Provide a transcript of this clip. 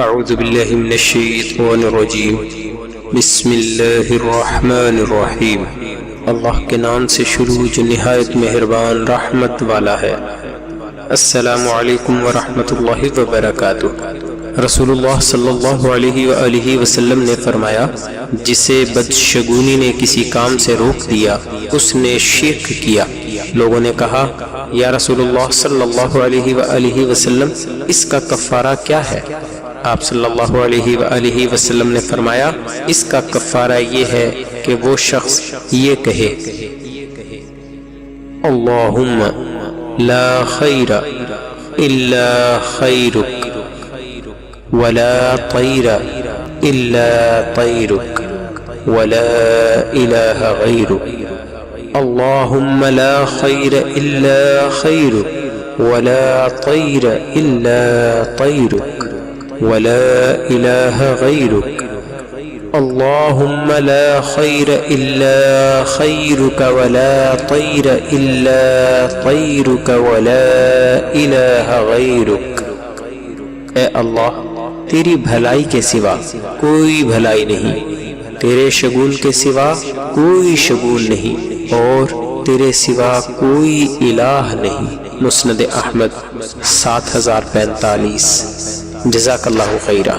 اعوذ باللہ من الشیطان الرجیم بسم اللہ الرحمن الرحیم۔ اللہ کے نام سے شروع جو نہایت مہربان رحمت والا ہے۔ السلام علیکم ورحمۃ اللہ وبرکاتہ۔ رسول اللہ صلی اللہ علیہ وآلہ وسلم نے فرمایا، جسے بدشگونی نے کسی کام سے روک دیا اس نے شرک کیا۔ لوگوں نے کہا، یا رسول اللہ صلی اللہ علیہ وآلہ وسلم، اس کا کفارہ کیا ہے؟ آپ صلی اللہ علیہ وآلہ وسلم نے فرمایا، اس کا کفارہ یہ ہے کہ وہ شخص یہ کہے، اللہم لا خیر الا خیرک ولا طیر الا طیرک ولا الہ غیرک، اللہم لا خیر الا خیرک ولا طیر الا طیرک ولا الہ غیرک، اللہم لا خیر الا خیرک ولا طیر الا طیرک ولا الہ غیرک۔ اے اللہ، تیری بھلائی کے سوا کوئی بھلائی نہیں، تیرے شگون کے سوا کوئی شگون نہیں، اور تیرے سوا کوئی الہ نہیں۔ مسند احمد 7045۔ جزاک اللہ خیرہ۔